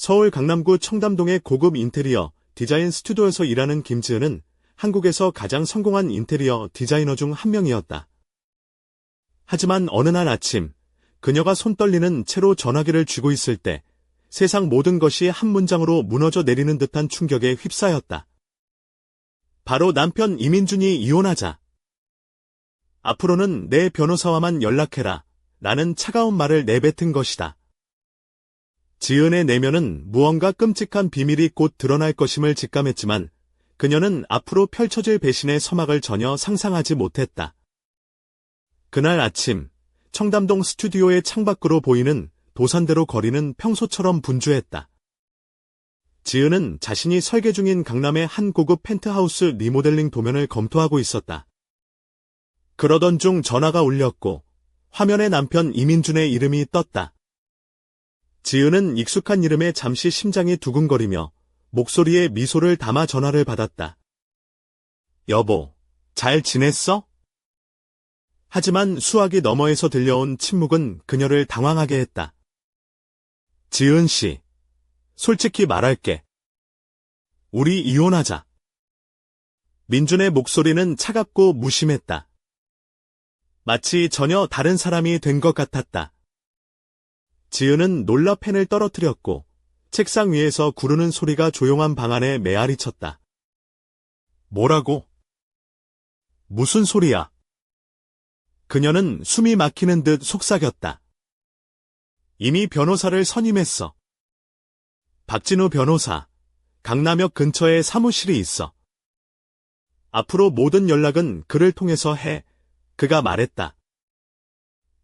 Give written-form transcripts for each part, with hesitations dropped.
서울 강남구 청담동의 고급 인테리어 디자인 스튜디오에서 일하는 김지은은 한국에서 가장 성공한 인테리어 디자이너 중 한 명이었다. 하지만 어느 날 아침, 그녀가 손 떨리는 채로 전화기를 쥐고 있을 때 세상 모든 것이 한 문장으로 무너져 내리는 듯한 충격에 휩싸였다. 바로 남편 이민준이 이혼하자. 앞으로는 내 변호사와만 연락해라. 라는 차가운 말을 내뱉은 것이다. 지은의 내면은 무언가 끔찍한 비밀이 곧 드러날 것임을 직감했지만 그녀는 앞으로 펼쳐질 배신의 서막을 전혀 상상하지 못했다. 그날 아침, 청담동 스튜디오의 창밖으로 보이는 도산대로 거리는 평소처럼 분주했다. 지은은 자신이 설계 중인 강남의 한 고급 펜트하우스 리모델링 도면을 검토하고 있었다. 그러던 중 전화가 울렸고 화면에 남편 이민준의 이름이 떴다. 지은은 익숙한 이름에 잠시 심장이 두근거리며 목소리에 미소를 담아 전화를 받았다. 여보, 잘 지냈어? 하지만 수화기 너머에서 들려온 침묵은 그녀를 당황하게 했다. 지은 씨, 솔직히 말할게. 우리 이혼하자. 민준의 목소리는 차갑고 무심했다. 마치 전혀 다른 사람이 된 것 같았다. 지은은 놀라 펜을 떨어뜨렸고 책상 위에서 구르는 소리가 조용한 방 안에 메아리 쳤다. 뭐라고? 무슨 소리야? 그녀는 숨이 막히는 듯 속삭였다. 이미 변호사를 선임했어. 박진우 변호사, 강남역 근처에 사무실이 있어. 앞으로 모든 연락은 그를 통해서 해. 그가 말했다.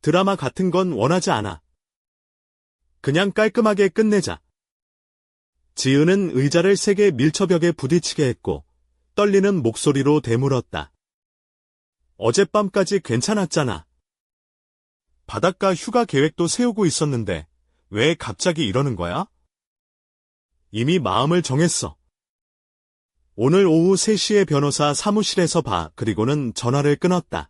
드라마 같은 건 원하지 않아. 그냥 깔끔하게 끝내자. 지은은 의자를 세게 밀처벽에 부딪히게 했고 떨리는 목소리로 되물었다. 어젯밤까지 괜찮았잖아. 바닷가 휴가 계획도 세우고 있었는데 왜 갑자기 이러는 거야? 이미 마음을 정했어. 오늘 오후 3시에 변호사 사무실에서 봐. 그리고는 전화를 끊었다.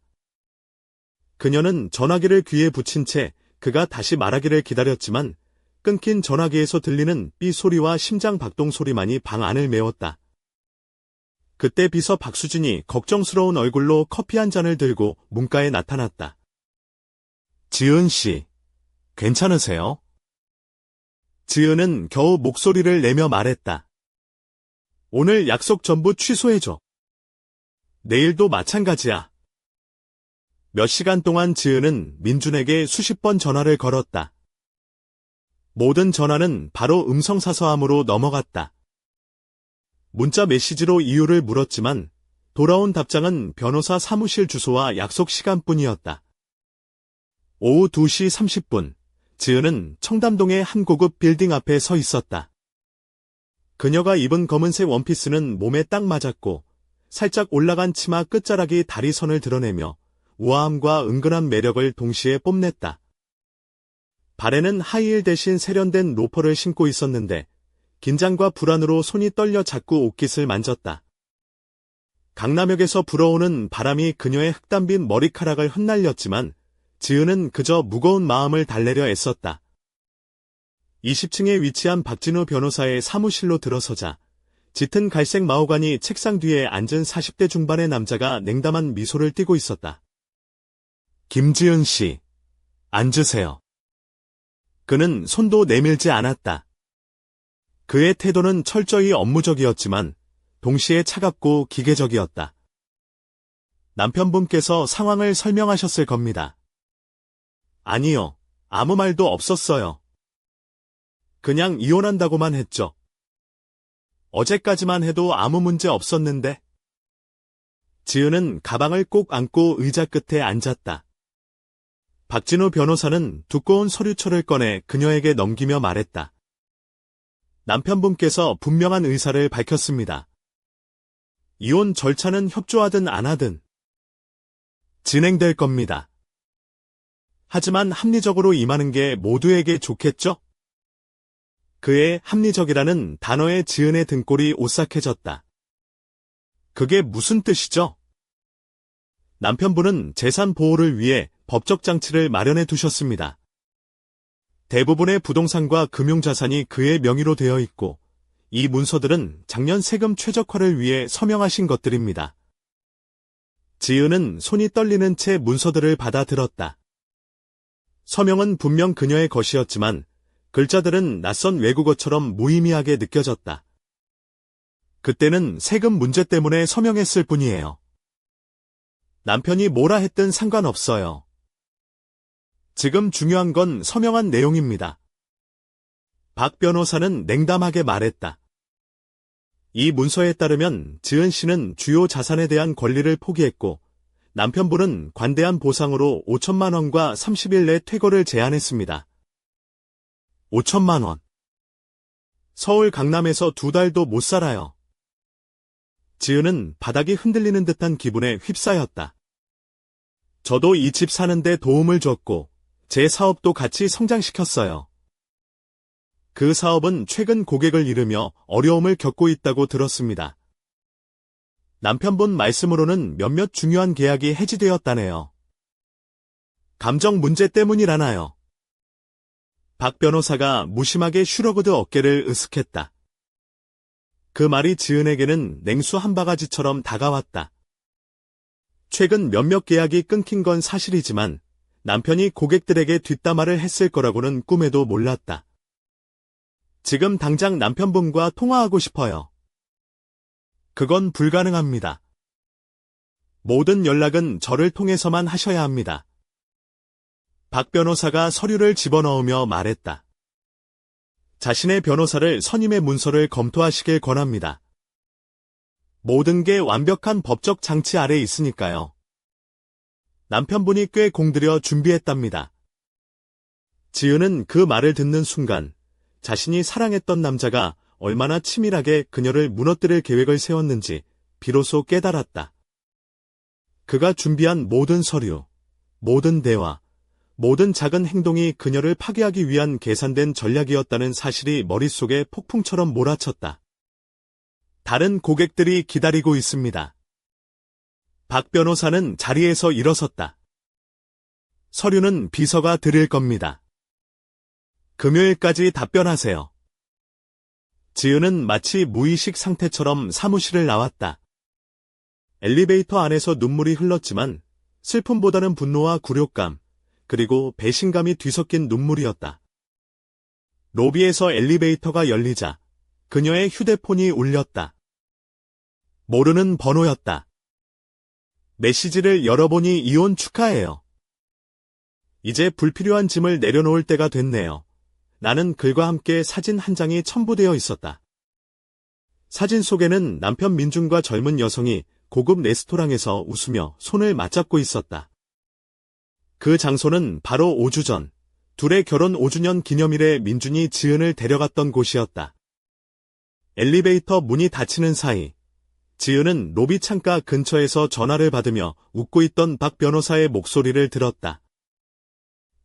그녀는 전화기를 귀에 붙인 채 그가 다시 말하기를 기다렸지만 끊긴 전화기에서 들리는 삐 소리와 심장 박동 소리만이 방 안을 메웠다. 그때 비서 박수진이 걱정스러운 얼굴로 커피 한 잔을 들고 문가에 나타났다. 지은 씨, 괜찮으세요? 지은은 겨우 목소리를 내며 말했다. 오늘 약속 전부 취소해줘. 내일도 마찬가지야. 몇 시간 동안 지은은 민준에게 수십 번 전화를 걸었다. 모든 전화는 바로 음성사서함으로 넘어갔다. 문자 메시지로 이유를 물었지만 돌아온 답장은 변호사 사무실 주소와 약속 시간뿐이었다. 오후 2시 30분, 지은은 청담동의 한 고급 빌딩 앞에 서 있었다. 그녀가 입은 검은색 원피스는 몸에 딱 맞았고 살짝 올라간 치마 끝자락이 다리선을 드러내며 우아함과 은근한 매력을 동시에 뽐냈다. 발에는 하이힐 대신 세련된 로퍼를 신고 있었는데 긴장과 불안으로 손이 떨려 자꾸 옷깃을 만졌다. 강남역에서 불어오는 바람이 그녀의 흑담빈 머리카락을 흩날렸지만 지은은 그저 무거운 마음을 달래려 애썼다. 20층에 위치한 박진우 변호사의 사무실로 들어서자 짙은 갈색 마호가니 책상 뒤에 앉은 40대 중반의 남자가 냉담한 미소를 띠고 있었다. 김지은 씨, 앉으세요. 그는 손도 내밀지 않았다. 그의 태도는 철저히 업무적이었지만 동시에 차갑고 기계적이었다. 남편분께서 상황을 설명하셨을 겁니다. 아니요, 아무 말도 없었어요. 그냥 이혼한다고만 했죠. 어제까지만 해도 아무 문제 없었는데. 지은은 가방을 꼭 안고 의자 끝에 앉았다. 박진우 변호사는 두꺼운 서류초를 꺼내 그녀에게 넘기며 말했다. 남편분께서 분명한 의사를 밝혔습니다. 이혼 절차는 협조하든 안 하든 진행될 겁니다. 하지만 합리적으로 임하는 게 모두에게 좋겠죠? 그의 합리적이라는 단어에 지은의 등골이 오싹해졌다. 그게 무슨 뜻이죠? 남편분은 재산 보호를 위해 법적 장치를 마련해 두셨습니다. 대부분의 부동산과 금융자산이 그의 명의로 되어 있고, 이 문서들은 작년 세금 최적화를 위해 서명하신 것들입니다. 지은은 손이 떨리는 채 문서들을 받아들었다. 서명은 분명 그녀의 것이었지만 글자들은 낯선 외국어처럼 무의미하게 느껴졌다. 그때는 세금 문제 때문에 서명했을 뿐이에요. 남편이 뭐라 했든 상관없어요. 지금 중요한 건 서명한 내용입니다. 박 변호사는 냉담하게 말했다. 이 문서에 따르면 지은 씨는 주요 자산에 대한 권리를 포기했고 남편분은 관대한 보상으로 5천만 원과 30일 내 퇴거를 제안했습니다. 5천만 원. 서울 강남에서 2달도 못 살아요. 지은은 바닥이 흔들리는 듯한 기분에 휩싸였다. 저도 이 집 사는데 도움을 줬고 제 사업도 같이 성장시켰어요. 그 사업은 최근 고객을 잃으며 어려움을 겪고 있다고 들었습니다. 남편분 말씀으로는 몇몇 중요한 계약이 해지되었다네요. 감정 문제 때문이라나요? 박 변호사가 무심하게 슈러그드 어깨를 으쓱했다. 그 말이 지은에게는 냉수 한 바가지처럼 다가왔다. 최근 몇몇 계약이 끊긴 건 사실이지만 남편이 고객들에게 뒷담화를 했을 거라고는 꿈에도 몰랐다. 지금 당장 남편분과 통화하고 싶어요. 그건 불가능합니다. 모든 연락은 저를 통해서만 하셔야 합니다. 박 변호사가 서류를 집어넣으며 말했다. 자신의 변호사를 선임의 문서를 검토하시길 권합니다. 모든 게 완벽한 법적 장치 아래 있으니까요. 남편분이 꽤 공들여 준비했답니다. 지은은 그 말을 듣는 순간 자신이 사랑했던 남자가 얼마나 치밀하게 그녀를 무너뜨릴 계획을 세웠는지 비로소 깨달았다. 그가 준비한 모든 서류, 모든 대화, 모든 작은 행동이 그녀를 파괴하기 위한 계산된 전략이었다는 사실이 머릿속에 폭풍처럼 몰아쳤다. 다른 고객들이 기다리고 있습니다. 박 변호사는 자리에서 일어섰다. 서류는 비서가 드릴 겁니다. 금요일까지 답변하세요. 지은은 마치 무의식 상태처럼 사무실을 나왔다. 엘리베이터 안에서 눈물이 흘렀지만 슬픔보다는 분노와 굴욕감, 그리고 배신감이 뒤섞인 눈물이었다. 로비에서 엘리베이터가 열리자 그녀의 휴대폰이 울렸다. 모르는 번호였다. 메시지를 열어보니 이혼 축하해요. 이제 불필요한 짐을 내려놓을 때가 됐네요. 나는 글과 함께 사진 한 장이 첨부되어 있었다. 사진 속에는 남편 민준과 젊은 여성이 고급 레스토랑에서 웃으며 손을 맞잡고 있었다. 그 장소는 바로 5주 전, 둘의 결혼 5주년 기념일에 민준이 지은을 데려갔던 곳이었다. 엘리베이터 문이 닫히는 사이, 지은은 로비 창가 근처에서 전화를 받으며 웃고 있던 박 변호사의 목소리를 들었다.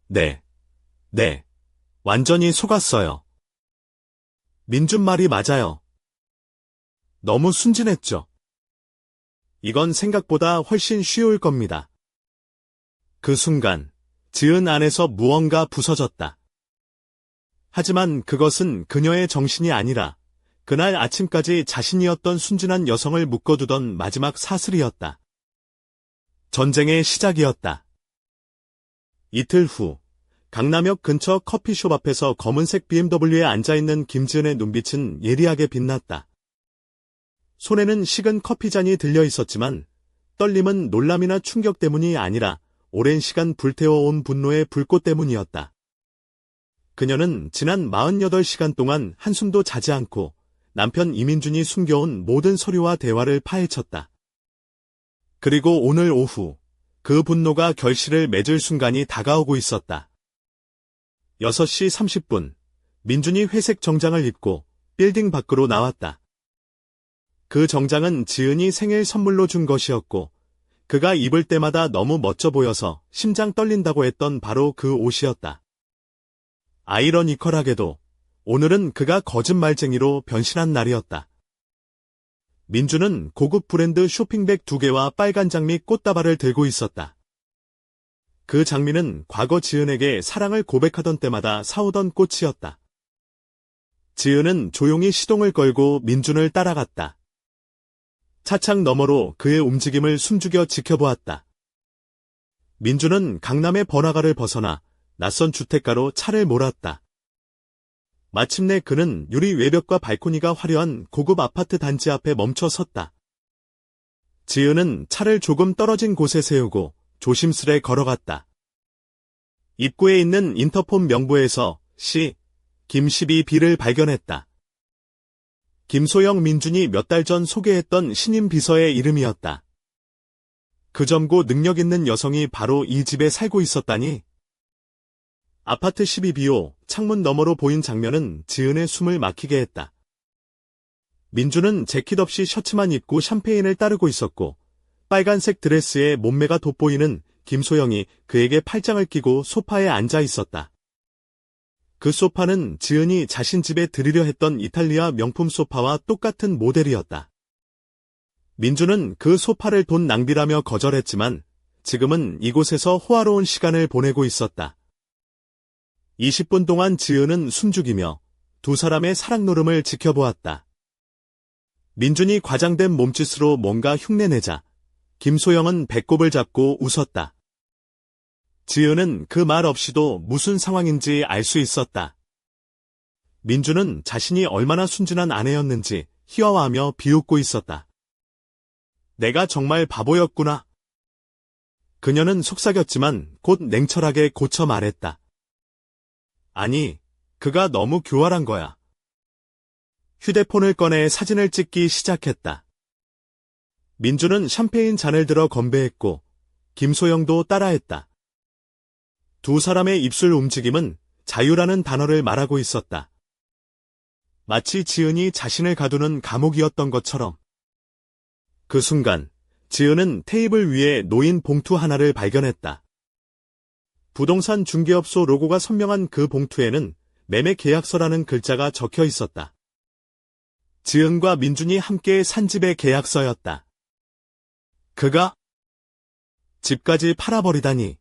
네, 완전히 속았어요. 민준 말이 맞아요. 너무 순진했죠. 이건 생각보다 훨씬 쉬울 겁니다. 그 순간, 지은 안에서 무언가 부서졌다. 하지만 그것은 그녀의 정신이 아니라 그날 아침까지 자신이었던 순진한 여성을 묶어두던 마지막 사슬이었다. 전쟁의 시작이었다. 이틀 후, 강남역 근처 커피숍 앞에서 검은색 BMW에 앉아있는 김지은의 눈빛은 예리하게 빛났다. 손에는 식은 커피잔이 들려 있었지만 떨림은 놀람이나 충격 때문이 아니라 오랜 시간 불태워온 분노의 불꽃 때문이었다. 그녀는 지난 48시간 동안 한숨도 자지 않고 남편 이민준이 숨겨온 모든 서류와 대화를 파헤쳤다. 그리고 오늘 오후 그 분노가 결실을 맺을 순간이 다가오고 있었다. 6시 30분, 민준이 회색 정장을 입고 빌딩 밖으로 나왔다. 그 정장은 지은이 생일 선물로 준 것이었고 그가 입을 때마다 너무 멋져 보여서 심장 떨린다고 했던 바로 그 옷이었다. 아이러니컬하게도 오늘은 그가 거짓말쟁이로 변신한 날이었다. 민주는 고급 브랜드 쇼핑백 2개와 빨간 장미 꽃다발을 들고 있었다. 그 장미는 과거 지은에게 사랑을 고백하던 때마다 사오던 꽃이었다. 지은은 조용히 시동을 걸고 민준을 따라갔다. 차창 너머로 그의 움직임을 숨죽여 지켜보았다. 민준은 강남의 번화가를 벗어나 낯선 주택가로 차를 몰았다. 마침내 그는 유리 외벽과 발코니가 화려한 고급 아파트 단지 앞에 멈춰 섰다. 지은은 차를 조금 떨어진 곳에 세우고 조심스레 걸어갔다. 입구에 있는 인터폰 명부에서 김12B를 발견했다. 김소영 민준이 몇 달 전 소개했던 신임 비서의 이름이었다. 그 젊고 능력 있는 여성이 바로 이 집에 살고 있었다니. 아파트 12B5 창문 너머로 보인 장면은 지은의 숨을 막히게 했다. 민준은 재킷 없이 셔츠만 입고 샴페인을 따르고 있었고 빨간색 드레스에 몸매가 돋보이는 김소영이 그에게 팔짱을 끼고 소파에 앉아 있었다. 그 소파는 지은이 자신 집에 들이려 했던 이탈리아 명품 소파와 똑같은 모델이었다. 민준은 그 소파를 돈 낭비라며 거절했지만 지금은 이곳에서 호화로운 시간을 보내고 있었다. 20분 동안 지은은 숨죽이며 두 사람의 사랑 노름을 지켜보았다. 민준이 과장된 몸짓으로 뭔가 흉내내자 김소영은 배꼽을 잡고 웃었다. 지은은 그 말 없이도 무슨 상황인지 알 수 있었다. 민준은 자신이 얼마나 순진한 아내였는지 희화화하며 비웃고 있었다. 내가 정말 바보였구나. 그녀는 속삭였지만 곧 냉철하게 고쳐 말했다. 아니, 그가 너무 교활한 거야. 휴대폰을 꺼내 사진을 찍기 시작했다. 민준은 샴페인 잔을 들어 건배했고 김소영도 따라했다. 두 사람의 입술 움직임은 자유라는 단어를 말하고 있었다. 마치 지은이 자신을 가두는 감옥이었던 것처럼. 그 순간 지은은 테이블 위에 놓인 봉투 하나를 발견했다. 부동산 중개업소 로고가 선명한 그 봉투에는 매매 계약서라는 글자가 적혀 있었다. 지은과 민준이 함께 산 집의 계약서였다. 그가 집까지 팔아버리다니.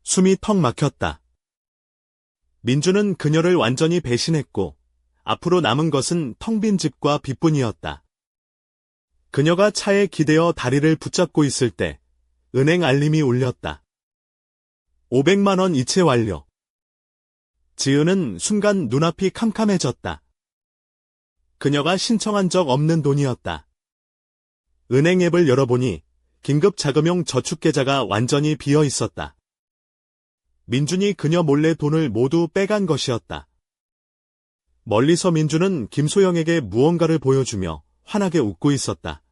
숨이 턱 막혔다. 민준은 그녀를 완전히 배신했고 앞으로 남은 것은 텅 빈 집과 빚뿐이었다. 그녀가 차에 기대어 다리를 붙잡고 있을 때 은행 알림이 울렸다. 500만 원 이체 완료. 지은은 순간 눈앞이 캄캄해졌다. 그녀가 신청한 적 없는 돈이었다. 은행 앱을 열어보니 긴급 자금용 저축계좌가 완전히 비어 있었다. 민준이 그녀 몰래 돈을 모두 빼간 것이었다. 멀리서 민준은 김소영에게 무언가를 보여주며 환하게 웃고 있었다.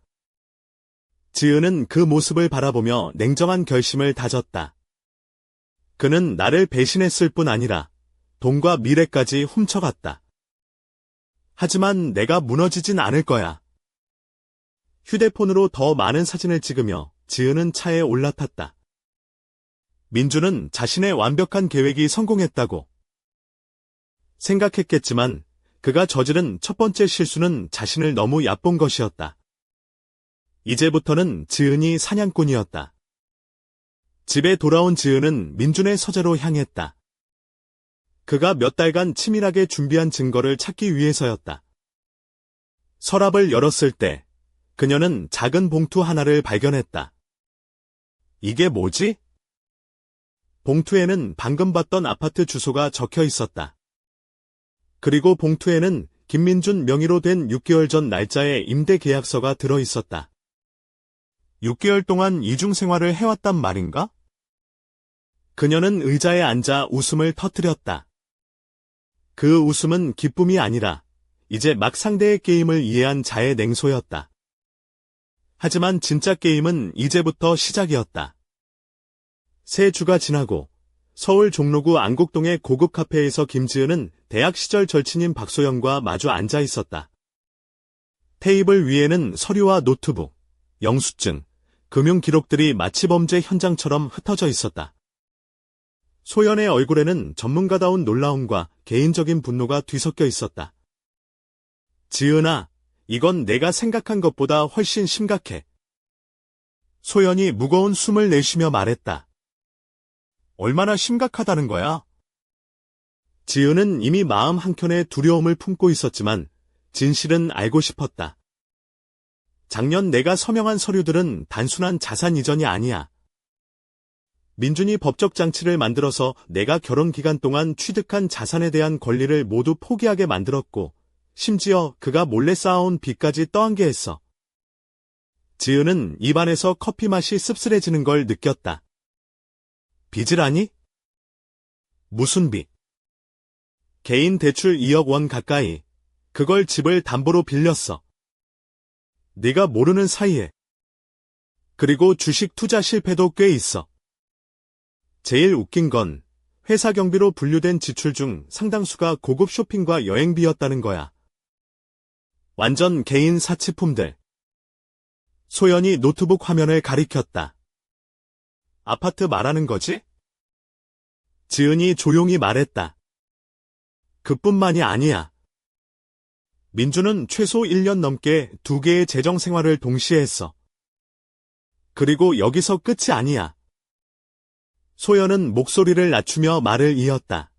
지은은 그 모습을 바라보며 냉정한 결심을 다졌다. 그는 나를 배신했을 뿐 아니라 돈과 미래까지 훔쳐갔다. 하지만 내가 무너지진 않을 거야. 휴대폰으로 더 많은 사진을 찍으며 지은은 차에 올라탔다. 민준은 자신의 완벽한 계획이 성공했다고 생각했겠지만 그가 저지른 첫 번째 실수는 자신을 너무 얕본 것이었다. 이제부터는 지은이 사냥꾼이었다. 집에 돌아온 지은은 민준의 서재로 향했다. 그가 몇 달간 치밀하게 준비한 증거를 찾기 위해서였다. 서랍을 열었을 때 그녀는 작은 봉투 하나를 발견했다. 이게 뭐지? 봉투에는 방금 봤던 아파트 주소가 적혀 있었다. 그리고 봉투에는 김민준 명의로 된 6개월 전 날짜의 임대 계약서가 들어 있었다. 6개월 동안 이중 생활을 해왔단 말인가? 그녀는 의자에 앉아 웃음을 터뜨렸다. 그 웃음은 기쁨이 아니라 이제 막 상대의 게임을 이해한 자의 냉소였다. 하지만 진짜 게임은 이제부터 시작이었다. 세 주가 지나고 서울 종로구 안국동의 고급 카페에서 김지은은 대학 시절 절친인 박소영과 마주 앉아 있었다. 테이블 위에는 서류와 노트북, 영수증, 금융 기록들이 마치 범죄 현장처럼 흩어져 있었다. 소연의 얼굴에는 전문가다운 놀라움과 개인적인 분노가 뒤섞여 있었다. 지은아, 이건 내가 생각한 것보다 훨씬 심각해. 소연이 무거운 숨을 내쉬며 말했다. 얼마나 심각하다는 거야? 지은은 이미 마음 한켠에 두려움을 품고 있었지만 진실은 알고 싶었다. 작년 내가 서명한 서류들은 단순한 자산 이전이 아니야. 민준이 법적 장치를 만들어서 내가 결혼 기간 동안 취득한 자산에 대한 권리를 모두 포기하게 만들었고, 심지어 그가 몰래 쌓아온 빚까지 떠안게 했어. 지은은 입안에서 커피 맛이 씁쓸해지는 걸 느꼈다. 빚을 하니? 무슨 빚? 개인 대출 2억 원 가까이. 그걸 집을 담보로 빌렸어. 네가 모르는 사이에. 그리고 주식 투자 실패도 꽤 있어. 제일 웃긴 건 회사 경비로 분류된 지출 중 상당수가 고급 쇼핑과 여행비였다는 거야. 완전 개인 사치품들. 소연이 노트북 화면을 가리켰다. 아파트 말하는 거지? 지은이 조용히 말했다. 그뿐만이 아니야. 민주는 최소 1년 넘게 2개의 재정 생활을 동시에 했어. 그리고 여기서 끝이 아니야. 소연은 목소리를 낮추며 말을 이었다.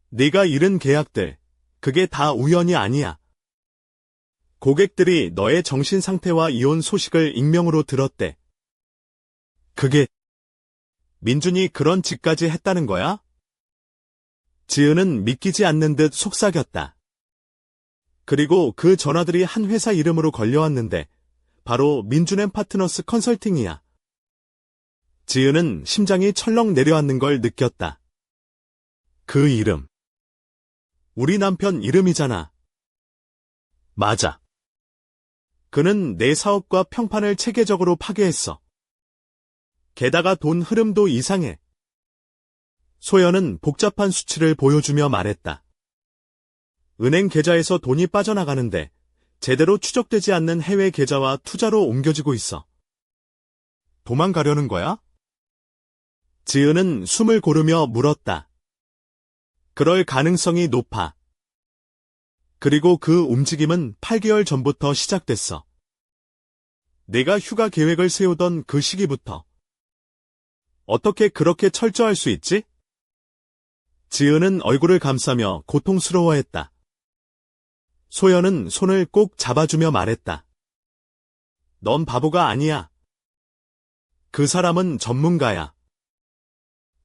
네가 잃은 계약들, 그게 다 우연이 아니야. 고객들이 너의 정신 상태와 이혼 소식을 익명으로 들었대. 그게 민준이 그런 짓까지 했다는 거야? 지은은 믿기지 않는 듯 속삭였다. 그리고 그 전화들이 한 회사 이름으로 걸려왔는데 바로 민준앤파트너스 컨설팅이야. 지은은 심장이 철렁 내려앉는 걸 느꼈다. 그 이름. 우리 남편 이름이잖아. 맞아. 그는 내 사업과 평판을 체계적으로 파괴했어. 게다가 돈 흐름도 이상해. 소연은 복잡한 수치를 보여주며 말했다. 은행 계좌에서 돈이 빠져나가는데 제대로 추적되지 않는 해외 계좌와 투자로 옮겨지고 있어. 도망가려는 거야? 지은은 숨을 고르며 물었다. 그럴 가능성이 높아. 그리고 그 움직임은 8개월 전부터 시작됐어. 내가 휴가 계획을 세우던 그 시기부터. 어떻게 그렇게 철저할 수 있지? 지은은 얼굴을 감싸며 고통스러워했다. 소연은 손을 꼭 잡아주며 말했다. 넌 바보가 아니야. 그 사람은 전문가야.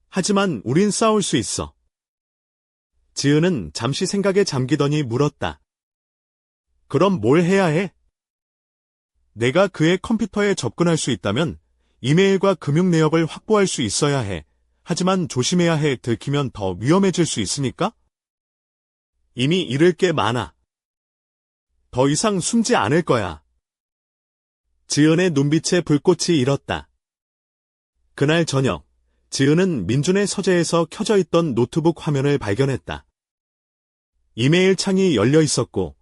하지만 우린 싸울 수 있어. 지은은 잠시 생각에 잠기더니 물었다. 그럼 뭘 해야 해? 내가 그의 컴퓨터에 접근할 수 있다면 이메일과 금융 내역을 확보할 수 있어야 해. 하지만 조심해야 해. 들키면 더 위험해질 수 있으니까? 이미 잃을 게 많아. 더 이상 숨지 않을 거야. 지은의 눈빛에 불꽃이 일었다. 그날 저녁, 지은은 민준의 서재에서 켜져 있던 노트북 화면을 발견했다. 이메일 창이 열려 있었고,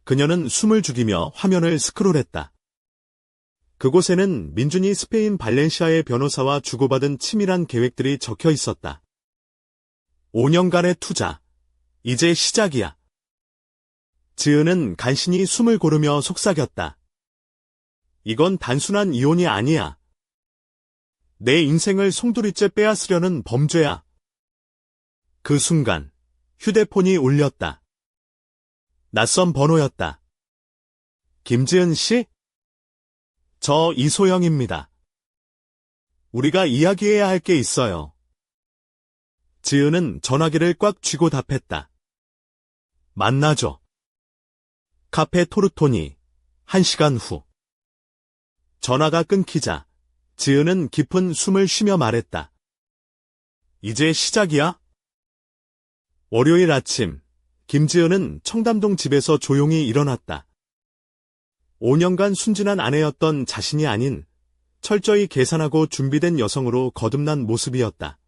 그녀는 숨을 죽이며 화면을 스크롤했다. 그곳에는 민준이 스페인 발렌시아의 변호사와 주고받은 치밀한 계획들이 적혀 있었다. 5년간의 투자. 이제 시작이야. 지은은 간신히 숨을 고르며 속삭였다. 이건 단순한 이혼이 아니야. 내 인생을 송두리째 빼앗으려는 범죄야. 그 순간 휴대폰이 울렸다. 낯선 번호였다. 김지은 씨? 저 이소영입니다. 우리가 이야기해야 할 게 있어요. 지은은 전화기를 꽉 쥐고 답했다. 만나죠. 카페 토르토니. 1시간 후. 전화가 끊기자 지은은 깊은 숨을 쉬며 말했다. 이제 시작이야? 월요일 아침, 김지은은 청담동 집에서 조용히 일어났다. 5년간 순진한 아내였던 자신이 아닌 철저히 계산하고 준비된 여성으로 거듭난 모습이었다.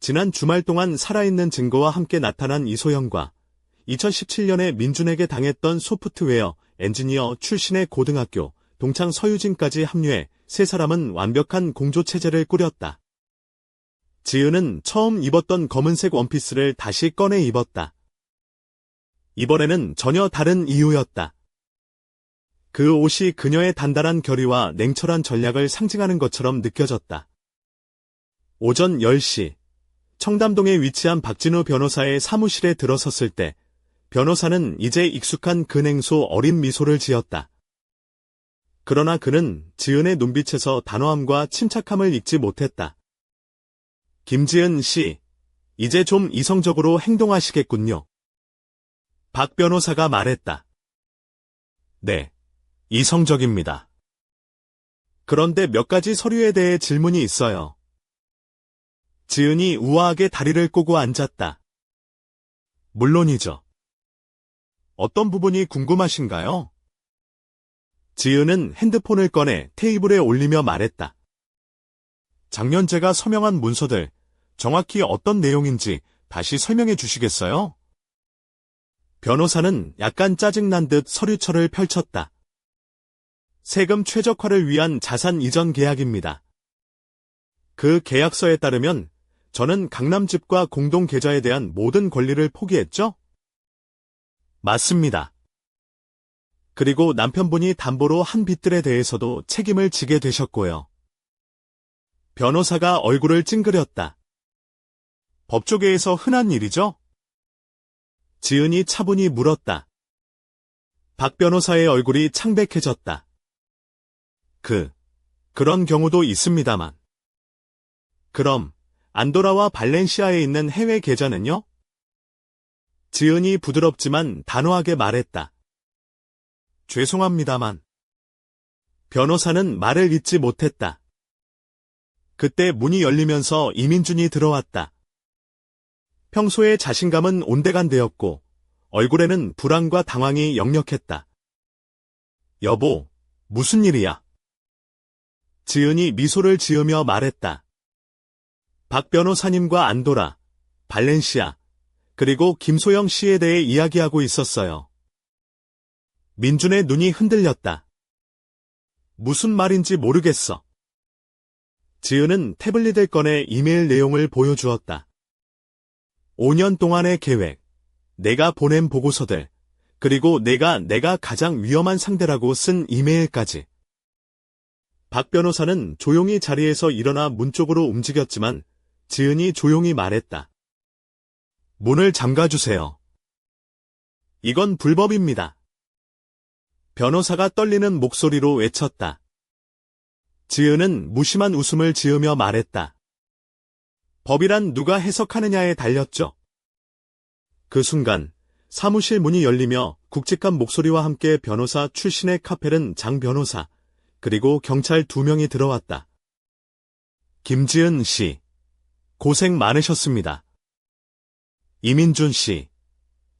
지난 주말 동안 살아있는 증거와 함께 나타난 이소영과 2017년에 민준에게 당했던 소프트웨어 엔지니어 출신의 고등학교 동창 서유진까지 합류해 세 사람은 완벽한 공조체제를 꾸렸다. 지은은 처음 입었던 검은색 원피스를 다시 꺼내 입었다. 이번에는 전혀 다른 이유였다. 그 옷이 그녀의 단단한 결의와 냉철한 전략을 상징하는 것처럼 느껴졌다. 오전 10시, 청담동에 위치한 박진우 변호사의 사무실에 들어섰을 때 변호사는 이제 익숙한 근행소 어린 미소를 지었다. 그러나 그는 지은의 눈빛에서 단호함과 침착함을 잊지 못했다. 김지은 씨, 이제 좀 이성적으로 행동하시겠군요. 박 변호사가 말했다. 네, 이성적입니다. 그런데 몇 가지 서류에 대해 질문이 있어요. 지은이 우아하게 다리를 꼬고 앉았다. 물론이죠. 어떤 부분이 궁금하신가요? 지은은 핸드폰을 꺼내 테이블에 올리며 말했다. 작년 제가 서명한 문서들, 정확히 어떤 내용인지 다시 설명해 주시겠어요? 변호사는 약간 짜증난 듯 서류철을 펼쳤다. 세금 최적화를 위한 자산 이전 계약입니다. 그 계약서에 따르면 저는 강남집과 공동 계좌에 대한 모든 권리를 포기했죠? 맞습니다. 그리고 남편분이 담보로 한 빚들에 대해서도 책임을 지게 되셨고요. 변호사가 얼굴을 찡그렸다. 법조계에서 흔한 일이죠? 지은이 차분히 물었다. 박 변호사의 얼굴이 창백해졌다. 그런 경우도 있습니다만. 그럼 안도라와 발렌시아에 있는 해외 계좌는요? 지은이 부드럽지만 단호하게 말했다. 죄송합니다만. 변호사는 말을 잇지 못했다. 그때 문이 열리면서 이민준이 들어왔다. 평소에 자신감은 온데간데였고 얼굴에는 불안과 당황이 역력했다. 여보, 무슨 일이야? 지은이 미소를 지으며 말했다. 박 변호사님과 안도라, 발렌시아, 그리고 김소영 씨에 대해 이야기하고 있었어요. 민준의 눈이 흔들렸다. 무슨 말인지 모르겠어. 지은은 태블릿을 꺼내 이메일 내용을 보여주었다. 5년 동안의 계획, 내가 보낸 보고서들, 그리고 내가 가장 위험한 상대라고 쓴 이메일까지. 박 변호사는 조용히 자리에서 일어나 문 쪽으로 움직였지만 지은이 조용히 말했다. 문을 잠가주세요. 이건 불법입니다. 변호사가 떨리는 목소리로 외쳤다. 지은은 무심한 웃음을 지으며 말했다. 법이란 누가 해석하느냐에 달렸죠. 그 순간 사무실 문이 열리며 굵직한 목소리와 함께 변호사 출신의 카펠은 장 변호사, 그리고 경찰 2명이 들어왔다. 김지은 씨, 고생 많으셨습니다. 이민준 씨,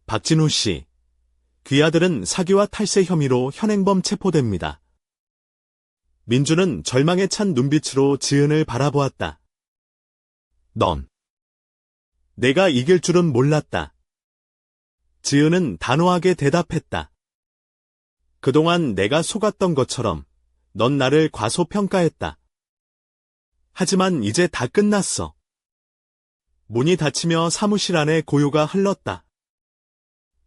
박진우 씨, 귀아들은 사기와 탈세 혐의로 현행범 체포됩니다. 민준은 절망에 찬 눈빛으로 지은을 바라보았다. 넌 내가 이길 줄은 몰랐다. 지은은 단호하게 대답했다. 그동안 내가 속았던 것처럼 넌 나를 과소평가했다. 하지만 이제 다 끝났어. 문이 닫히며 사무실 안에 고요가 흘렀다.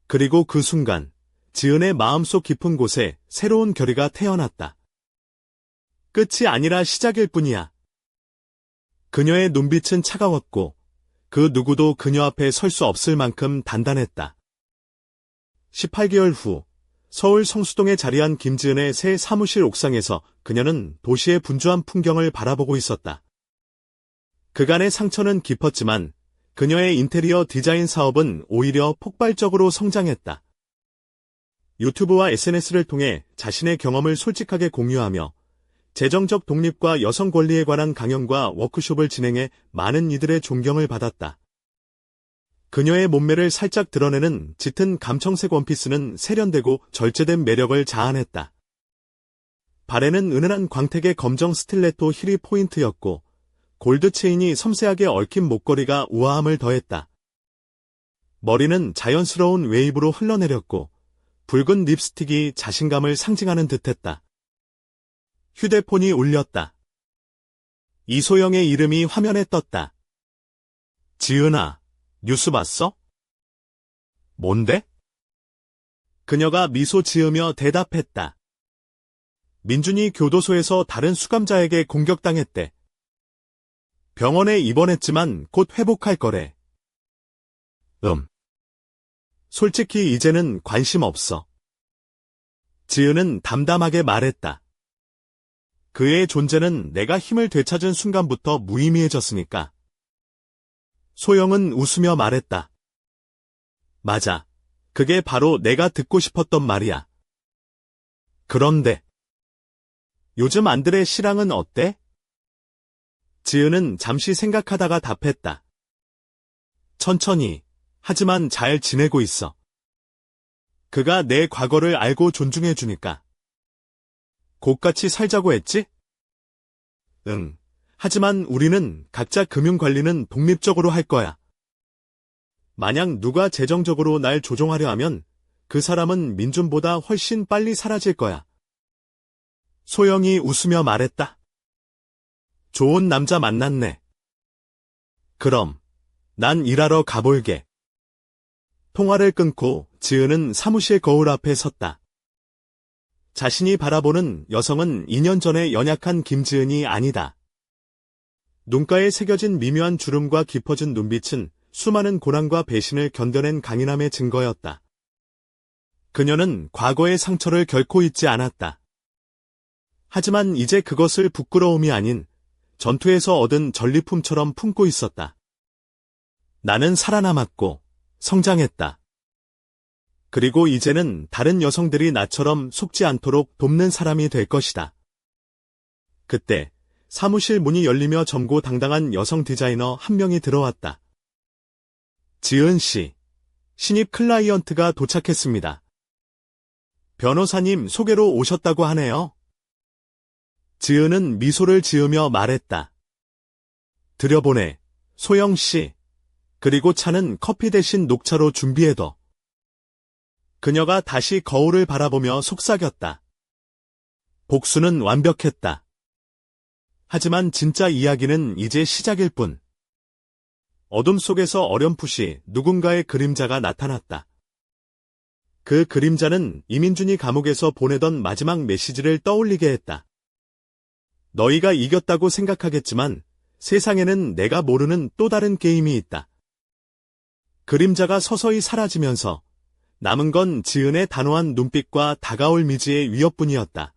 그리고 그 순간 지은의 마음속 깊은 곳에 새로운 결의가 태어났다. 끝이 아니라 시작일 뿐이야. 그녀의 눈빛은 차가웠고 그 누구도 그녀 앞에 설 수 없을 만큼 단단했다. 18개월 후 서울 성수동에 자리한 김지은의 새 사무실 옥상에서 그녀는 도시의 분주한 풍경을 바라보고 있었다. 그간의 상처는 깊었지만 그녀의 인테리어 디자인 사업은 오히려 폭발적으로 성장했다. 유튜브와 SNS를 통해 자신의 경험을 솔직하게 공유하며 재정적 독립과 여성 권리에 관한 강연과 워크숍을 진행해 많은 이들의 존경을 받았다. 그녀의 몸매를 살짝 드러내는 짙은 감청색 원피스는 세련되고 절제된 매력을 자아냈다. 발에는 은은한 광택의 검정 스틸레토 힐이 포인트였고 골드 체인이 섬세하게 얽힌 목걸이가 우아함을 더했다. 머리는 자연스러운 웨이브로 흘러내렸고 붉은 립스틱이 자신감을 상징하는 듯했다. 휴대폰이 울렸다. 이소영의 이름이 화면에 떴다. 지은아, 뉴스 봤어? 뭔데? 그녀가 미소 지으며 대답했다. 민준이 교도소에서 다른 수감자에게 공격당했대. 병원에 입원했지만 곧 회복할 거래. 솔직히 이제는 관심 없어. 지은은 담담하게 말했다. 그의 존재는 내가 힘을 되찾은 순간부터 무의미해졌으니까. 소영은 웃으며 말했다. 맞아. 그게 바로 내가 듣고 싶었던 말이야. 그런데 요즘 안드레 씨랑은 어때? 지은은 잠시 생각하다가 답했다. 천천히, 하지만 잘 지내고 있어. 그가 내 과거를 알고 존중해주니까. 곧같이 살자고 했지? 응. 하지만 우리는 각자 금융관리는 독립적으로 할 거야. 만약 누가 재정적으로 날 조종하려 하면 그 사람은 민준보다 훨씬 빨리 사라질 거야. 소영이 웃으며 말했다. 좋은 남자 만났네. 그럼 난 일하러 가볼게. 통화를 끊고 지은은 사무실 거울 앞에 섰다. 자신이 바라보는 여성은 2년 전에 연약한 김지은이 아니다. 눈가에 새겨진 미묘한 주름과 깊어진 눈빛은 수많은 고난과 배신을 견뎌낸 강인함의 증거였다. 그녀는 과거의 상처를 결코 잊지 않았다. 하지만 이제 그것을 부끄러움이 아닌 전투에서 얻은 전리품처럼 품고 있었다. 나는 살아남았고 성장했다. 그리고 이제는 다른 여성들이 나처럼 속지 않도록 돕는 사람이 될 것이다. 그때 사무실 문이 열리며 점고당당한 여성 디자이너 한 명이 들어왔다. 지은 씨, 신입 클라이언트가 도착했습니다. 변호사님 소개로 오셨다고 하네요. 지은은 미소를 지으며 말했다. 들여보내, 소영 씨. 그리고 차는 커피 대신 녹차로 준비해둬. 그녀가 다시 거울을 바라보며 속삭였다. 복수는 완벽했다. 하지만 진짜 이야기는 이제 시작일 뿐. 어둠 속에서 어렴풋이 누군가의 그림자가 나타났다. 그 그림자는 이민준이 감옥에서 보내던 마지막 메시지를 떠올리게 했다. 너희가 이겼다고 생각하겠지만 세상에는 내가 모르는 또 다른 게임이 있다. 그림자가 서서히 사라지면서 남은 건 지은의 단호한 눈빛과 다가올 미지의 위협뿐이었다.